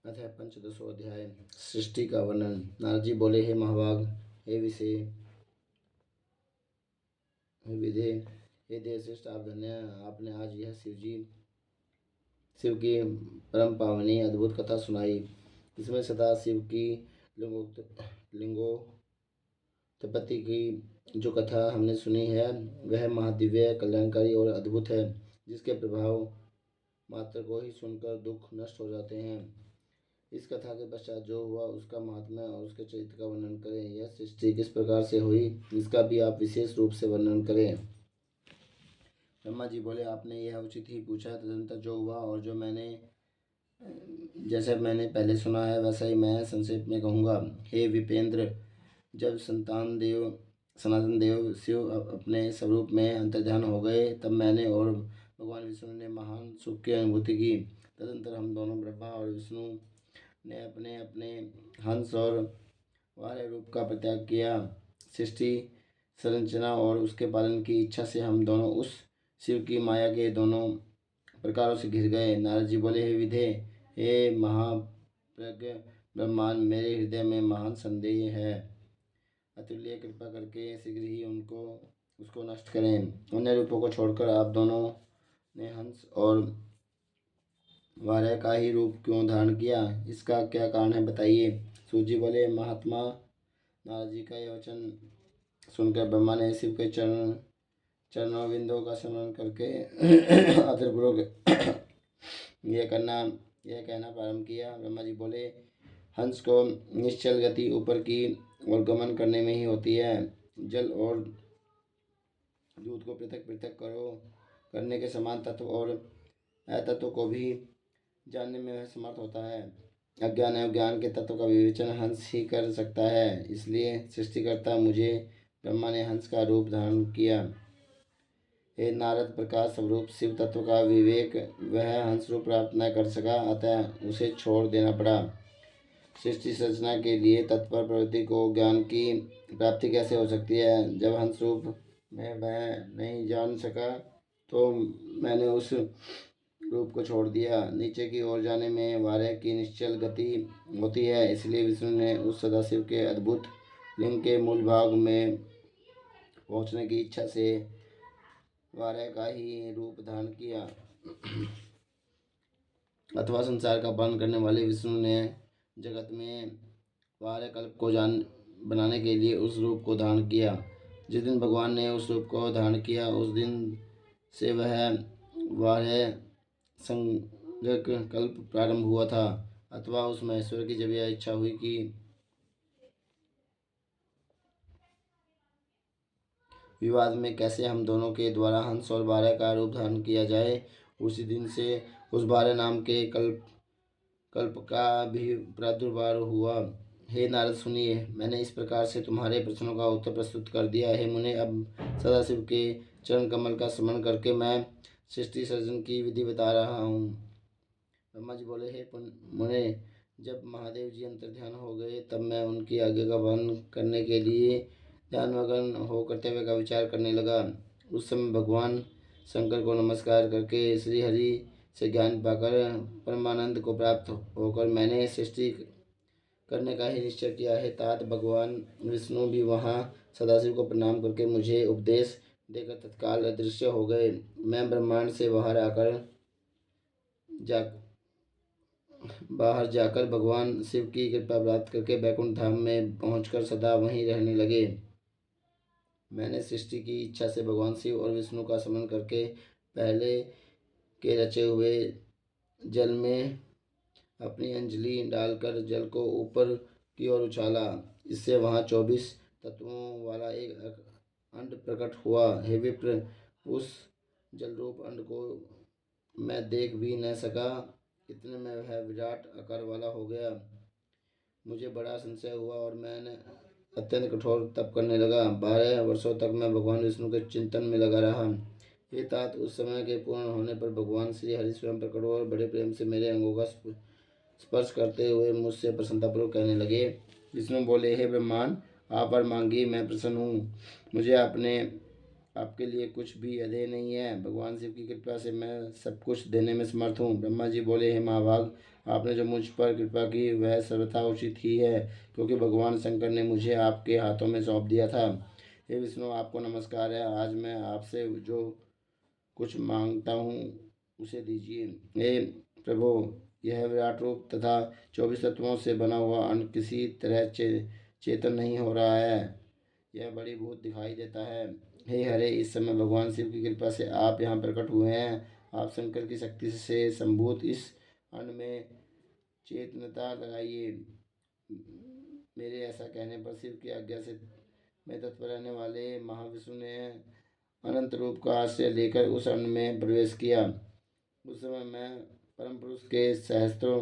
अतः पंचदशो अध्याय सृष्टि का वर्णन। नारद जी बोले, हे महाभाग, हे विषय, हे विधे, हे देव श्रेष्ठ, आप धन्य। आपने आज यह शिव की परम पावनी अद्भुत कथा सुनाई। इसमें सदा शिव की लिंगोत्पत्ति की जो कथा हमने सुनी है वह महादिव्य, कल्याणकारी और अद्भुत है, जिसके प्रभाव मात्र को ही सुनकर दुख नष्ट हो जाते हैं। इस कथा के पश्चात जो हुआ उसका महात्म्य और उसके चरित्र का वर्णन करें। यह सृष्टि किस प्रकार से हुई इसका भी आप विशेष रूप से वर्णन करें। ब्रह्मा जी बोले, आपने यह उचित ही पूछा। तदनंतर जो हुआ और जो जैसे मैंने पहले सुना है वैसा ही मैं संक्षेप में कहूँगा। हे विपेंद्र, जब सनातन देव शिव अपने स्वरूप में अंतर्ध्यान हो गए तब मैंने और भगवान विष्णु ने महान सुख की अनुभूति की। तदनंतर हम दोनों ब्रह्मा और विष्णु ने अपने अपने हंस और वारे रूप का परित्याग किया। सृष्टि संरचना और उसके पालन की इच्छा से हम दोनों उस शिव की माया के दोनों प्रकारों से घिर गए। नारद जी बोले, हे विधे, हे महाप्रज्ञ ब्रह्मांड, मेरे हृदय में महान संदेह है। अतुल्य कृपा करके शीघ्र ही उसको नष्ट करें। अन्य रूपों को छोड़कर आप दोनों ने हंस और वारय का ही रूप क्यों धारण किया, इसका क्या कारण है, बताइए। सूत जी बोले, महात्मा, नारद जी का यह वचन सुनकर ब्रह्मा ने शिव के चरणों बिंदों का स्मरण करके आदरपूर्वक यह कहना प्रारंभ किया। ब्रह्मा जी बोले, हंस को निश्चल गति ऊपर की ओर गमन करने में ही होती है। जल और दूध को पृथक पृथक करने के समान तत्व और अतत्व को भी जानने में वह समर्थ होता है। अज्ञान एवं ज्ञान के तत्व का विवेचन हंस ही कर सकता है। इसलिए सृष्टिकर्ता मुझे ब्रह्मा ने हंस का रूप धारण किया। हे नारद, प्रकाश स्वरूप शिव तत्व का विवेक वह हंस रूप प्राप्त न कर सका, अतः उसे छोड़ देना पड़ा। सृष्टि सृजना के लिए तत्पर प्रवृत्ति को ज्ञान की प्राप्ति कैसे हो सकती है। जब हंस रूप में वह नहीं जान सका तो मैंने उस रूप को छोड़ दिया। नीचे की ओर जाने में वारे की निश्चल गति होती है, इसलिए विष्णु ने उस सदाशिव के अद्भुत लिंग के मूल भाग में पहुंचने की इच्छा से वारे का ही रूप धारण किया। अथवा संसार का पालन करने वाले विष्णु ने जगत में वारे कल्प को बनाने के लिए उस रूप को धारण किया। जिस दिन भगवान ने उस रूप को धारण किया उस दिन से वह वारे संगक कल्प प्रारंभ हुआ था। अथवा उस महेश्वर की जब यह इच्छा हुई कि विवाद में कैसे हम दोनों के द्वारा हंस और वारे का रूप धारण किया जाए, उसी दिन से उस वारे नाम के कल्प का भी प्रादुर्भाव हुआ। हे नारद, सुनिए, मैंने इस प्रकार से तुम्हारे प्रश्नों का उत्तर प्रस्तुत कर दिया है। मुने, अब सदाशिव के चरण कमल का स्मरण करके मैं सृष्टि सर्जन की विधि बता रहा हूँ। ब्रह्मा जी बोले, हे मुने, जब महादेव जी अंतर्ध्यान हो गए तब मैं उनकी आज्ञा का पालन करने के लिए ध्यानमग्न हो कर्तव्य का विचार करने लगा। उस समय भगवान शंकर को नमस्कार करके श्री हरि से ज्ञान पाकर परमानंद को प्राप्त होकर मैंने सृष्टि करने का ही निश्चय किया है। तात भगवान विष्णु भी वहाँ सदाशिव को प्रणाम करके मुझे उपदेश देकर तत्काल अदृश्य हो गए। मैं ब्रह्मांड से बाहर जाकर भगवान शिव की कृपा प्राप्त करके बैकुंठ धाम में पहुंचकर सदा वहीं रहने लगे। मैंने सृष्टि की इच्छा से भगवान शिव और विष्णु का स्मरण करके पहले के रचे हुए जल में अपनी अंजलि डालकर जल को ऊपर की ओर उछाला। इससे वहाँ 24 तत्वों वाला एक अंड प्रकट हुआ। हे विप्र, उस जल रूप अंड को मैं देख भी न सका, इतने में वह विराट आकार वाला हो गया। मुझे बड़ा संशय हुआ और मैंने अत्यंत कठोर तप करने लगा। 12 वर्षों तक मैं भगवान विष्णु के चिंतन में लगा रहा। ये तात, उस समय के पूर्ण होने पर भगवान श्री हरि स्वयं प्रकट हुए और बड़े प्रेम से मेरे अंगों का स्पर्श करते हुए मुझसे प्रसन्नतापूर्वक कहने लगे। विष्णु बोले, हे ब्रह्मांड, आप पर मांगिए, मैं प्रसन्न हूँ। मुझे आपके लिए कुछ भी अधेय नहीं है। भगवान शिव की कृपा से मैं सब कुछ देने में समर्थ हूँ। ब्रह्मा जी बोले, हे महाभाग, आपने जो मुझ पर कृपा की वह सर्वथा उचित ही है, क्योंकि भगवान शंकर ने मुझे आपके हाथों में सौंप दिया था। हे विष्णु, आपको नमस्कार है। आज मैं आपसे जो कुछ मांगता हूँ उसे दीजिए। हे प्रभु, यह विराट रूप तथा 24 तत्वों से बना हुआ अन्न किसी तरह चेतन नहीं हो रहा है। यह बड़ी भूत दिखाई देता है। हे हरे, इस समय भगवान शिव की कृपा से आप यहाँ प्रकट हुए हैं। आप शंकर की शक्ति से संभूत इस अन्न में चेतनता लगाइए। मेरे ऐसा कहने पर शिव की आज्ञा से मैं तत्पर रहने वाले महाविष्णु ने अनंत रूप का आश्रय लेकर उस अन्न में प्रवेश किया। उस समय मैं परम पुरुष के सहस्त्रों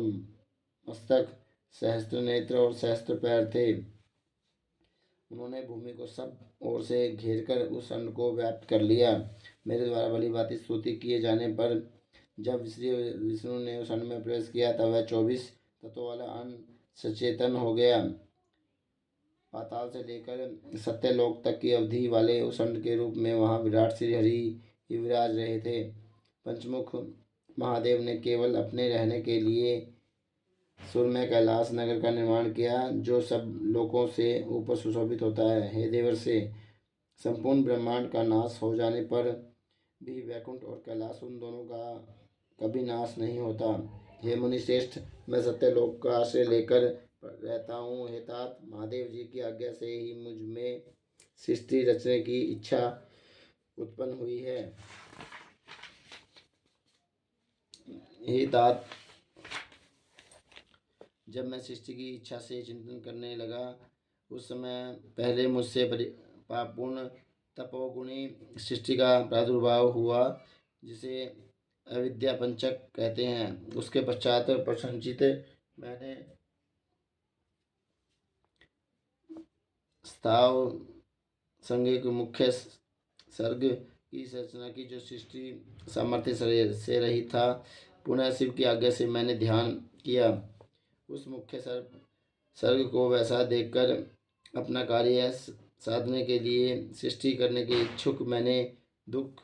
मस्तक, सहस्त्र नेत्र और सहस्त्र पैर थे। उन्होंने भूमि को सब ओर से घेरकर उस अन्न को व्याप्त कर लिया। मेरे द्वारा भली भांति स्तुति किए जाने पर जब श्री विष्णु ने उस अन्न में प्रवेश किया तब वह 24 तत्वों वाला अन्न सचेतन हो गया। पाताल से लेकर सत्यलोक तक की अवधि वाले उस अन्न के रूप में वहाँ विराट श्री हरि ही विराज रहे थे। पंचमुख महादेव ने केवल अपने रहने के लिए सुरमय कैलाश नगर का निर्माण किया, जो सब लोकों से ऊपर सुशोभित होता है। हे देवर से, संपूर्ण ब्रह्मांड का नाश हो जाने पर भी वैकुंठ और कैलाश उन दोनों का कभी नाश नहीं होता। हे मुनिश्रेष्ठ, मैं सत्यलोक का आश्रय लेकर रहता हूँ। हे तात, महादेव जी की आज्ञा से ही मुझ में सृष्टि रचने की इच्छा उत्पन्न हुई है। हे तात, जब मैं सृष्टि की इच्छा से चिंतन करने लगा उस समय पहले मुझसे पापपूर्ण तपोगुणी सृष्टि का प्रादुर्भाव हुआ, जिसे अविद्या पंचक कहते हैं। उसके पश्चात प्रसंचित मैंने स्थाव संज्ञक मुख्य सर्ग की रचना की, जो सृष्टि सामर्थ्य से रहित था। पुनः शिव की आज्ञा से मैंने ध्यान किया। उस मुख्य सर्ग को वैसा देखकर अपना कार्य साधने के लिए सृष्टि करने के इच्छुक मैंने दुख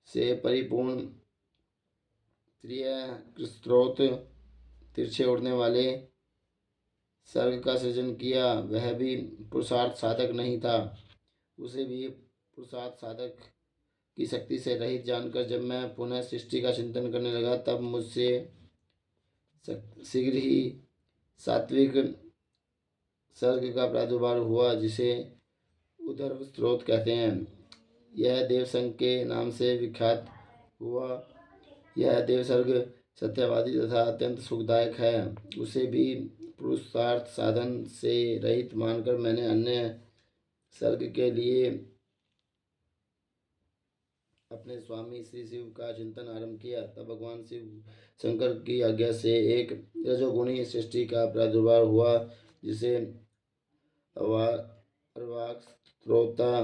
से परिपूर्ण स्रोत तिरछे उड़ने वाले सर्ग का सृजन किया। वह भी पुरुषार्थ साधक नहीं था। उसे भी पुरुषार्थ साधक की शक्ति से रहित जानकर जब मैं पुनः सृष्टि का चिंतन करने लगा तब मुझसे शीघ्र ही सात्विक सर्ग का प्रादुर्भाव हुआ, जिसे उदर स्रोत कहते हैं। यह देवसंग के नाम से विख्यात हुआ। यह देवसर्ग सत्यवादी तथा अत्यंत सुखदायक है। उसे भी पुरुषार्थ साधन से रहित मानकर मैंने अन्य सर्ग के लिए अपने स्वामी श्री शिव का चिंतन आरंभ किया। तब भगवान शिव शंकर की आज्ञा से एक रजोगुणी सृष्टि का प्रादुर्भाव हुआ, जिसे अर्वाक श्रोता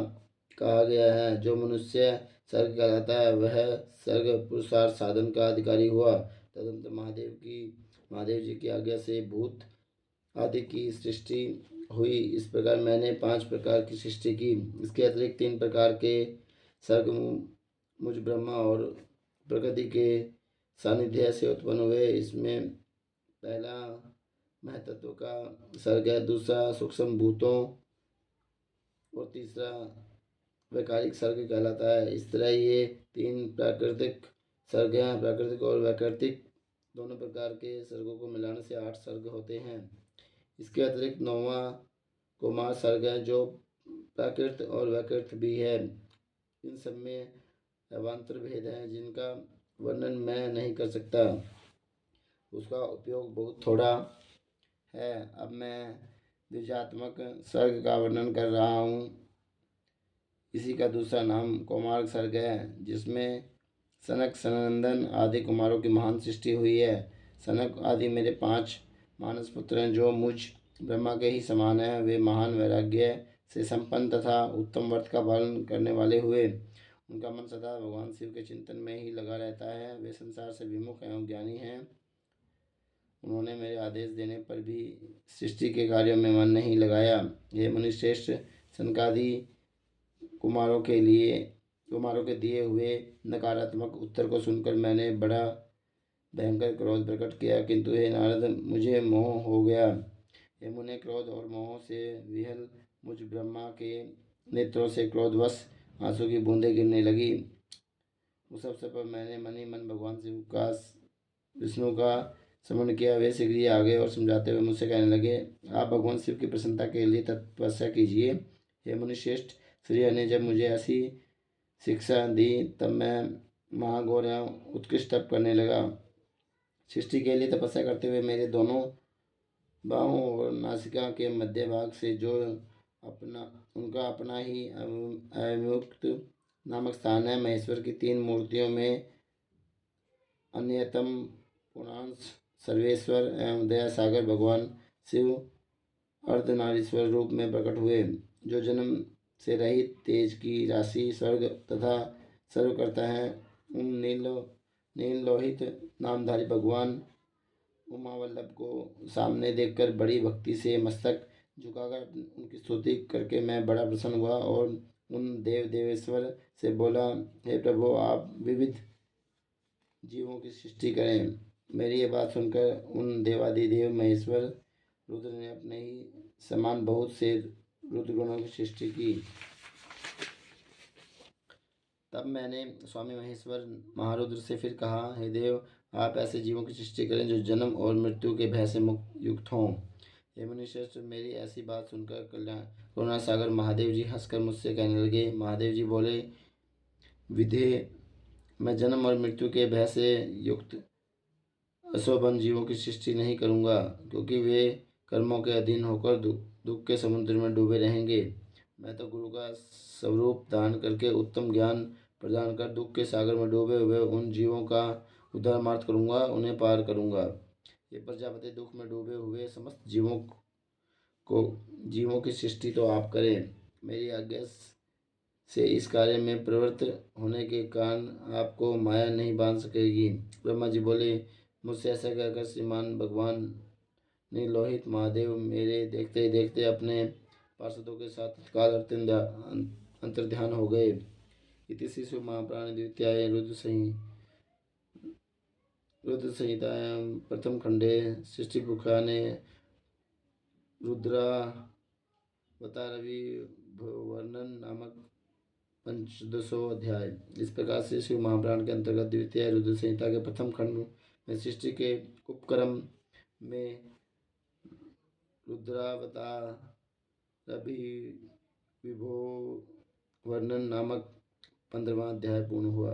कहा गया है। जो मनुष्य सर्ग कहलाता है वह सर्ग पुरुषार्थ साधन का अधिकारी हुआ। तदनंतर महादेव जी की आज्ञा से भूत आदि की सृष्टि हुई। इस प्रकार मैंने 5 प्रकार की सृष्टि की। इसके अतिरिक्त 3 प्रकार के सर्ग मुझ ब्रह्मा और प्रकृति के सानिध्य से उत्पन्न हुए। इसमें पहला महतत्व का सर्ग है, दूसरा सूक्ष्म भूतों और तीसरा वैकारिक सर्ग कहलाता है। इस तरह ये 3 प्राकृतिक सर्ग हैं। प्राकृतिक और वैकृतिक दोनों प्रकार के सर्गों को मिलाने से 8 सर्ग होते हैं। इसके अतिरिक्त 9वां कुमार सर्ग है, जो प्राकृत और वैकृत भी है। इन सब में अवान्तर भेद हैं जिनका वर्णन मैं नहीं कर सकता। उसका उपयोग बहुत थोड़ा है। अब मैं द्विजात्मक सर्ग का वर्णन कर रहा हूँ। इसी का दूसरा नाम कौमार्ग सर्ग है, जिसमें सनक सनंदन आदि कुमारों की महान सृष्टि हुई है। सनक आदि मेरे 5 मानस पुत्र हैं, जो मुझ ब्रह्मा के ही समान हैं। वे महान वैराग्य से संपन्न तथा उत्तम व्रत का पालन करने वाले हुए। उनका मन सदा भगवान शिव के चिंतन में ही लगा रहता है। वे संसार से विमुख एवं ज्ञानी हैं। उन्होंने मेरे आदेश देने पर भी सृष्टि के कार्यों में मन नहीं लगाया। ये मुनिश्रेष्ठ, सनकादि कुमारों के दिए हुए नकारात्मक उत्तर को सुनकर मैंने बड़ा भयंकर क्रोध प्रकट किया, किंतु हे नारद, मुझे मोह हो गया। हे मुने, क्रोध और मोह से विहल मुझ ब्रह्मा के नेत्रों से क्रोधवश आंसू की बूंदें गिरने लगी। उस अवसर पर मैंने मन ही मन भगवान शिव का विष्णु का स्मरण किया। वे शीघ्र ही आ गए और समझाते हुए मुझसे कहने लगे, आप भगवान शिव की प्रसन्नता के लिए तपस्या कीजिए। हे मुनिश्रेष्ठ, श्री हरि ने जब मुझे ऐसी शिक्षा दी तब मैं महाघोर एवं उत्कृष्ट तप करने लगा। सृष्टि के लिए तपस्या करते हुए मेरे दोनों बाहों और नासिका के मध्य भाग से जो उनका अपना ही अविमुक्त नामक स्थान है, महेश्वर की 3 मूर्तियों में अन्यतम पुरांश सर्वेश्वर एवं दया सागर भगवान शिव अर्धनारीश्वर रूप में प्रकट हुए, जो जन्म से रहित तेज की राशि स्वर्ग तथा सर्व करता है। उन नील लोहित नामधारी भगवान उमावल्लभ को सामने देखकर बड़ी भक्ति से मस्तक झुकाकर उनकी स्तुति करके मैं बड़ा प्रसन्न हुआ और उन देवेश्वर से बोला, हे प्रभु, आप विविध जीवों की सृष्टि करें। मेरी ये बात सुनकर उन देवादिदेव महेश्वर रुद्र ने अपने ही समान बहुत से रुद्रगणों की सृष्टि की। तब मैंने स्वामी महेश्वर महारुद्र से फिर कहा, हे देव, आप ऐसे जीवों की सृष्टि करें जो जन्म और मृत्यु के भय से मुक्त युक्त हों। हे मुनिश्रेष्ठ, मेरी ऐसी बात सुनकर करुणा सागर महादेव जी हंसकर मुझसे कहने लगे। महादेव जी बोले, विधे, मैं जन्म और मृत्यु के भय से युक्त अशोभन जीवों की सृष्टि नहीं करूँगा, क्योंकि वे कर्मों के अधीन होकर दुख के समुद्र में डूबे रहेंगे। मैं तो गुरु का स्वरूप दान करके उत्तम ज्ञान प्रदान कर दुख के सागर में डूबे हुए उन जीवों का उद्धारमार्ग करूँगा, उन्हें पार करूँगा। ये प्रजापति, दुख में डूबे हुए समस्त जीवों की सृष्टि तो आप करें। मेरी आज्ञा से इस कार्य में प्रवृत्त होने के कारण आपको माया नहीं बांध सकेगी। ब्रह्मा जी बोले, मुझसे ऐसा कहकर श्रीमान भगवान नीलोहित महादेव मेरे देखते ही देखते अपने पार्षदों के साथ तत्काल अंतर्ध्यान हो गए। इति श्री शिव महापुराण द्वितीयाय रुद्र संहितायां प्रथम खंडे सृष्टिपुख्याने रुद्रावतारवि वर्णन नामक 15वां अध्याय। इस प्रकार से शिव महापुराण के अंतर्गत द्वितीय रुद्र संहिता के प्रथम खंड में सृष्टि के उपक्रम में रुद्रावतारवि विभो वर्णन नामक 15वां अध्याय पूर्ण हुआ।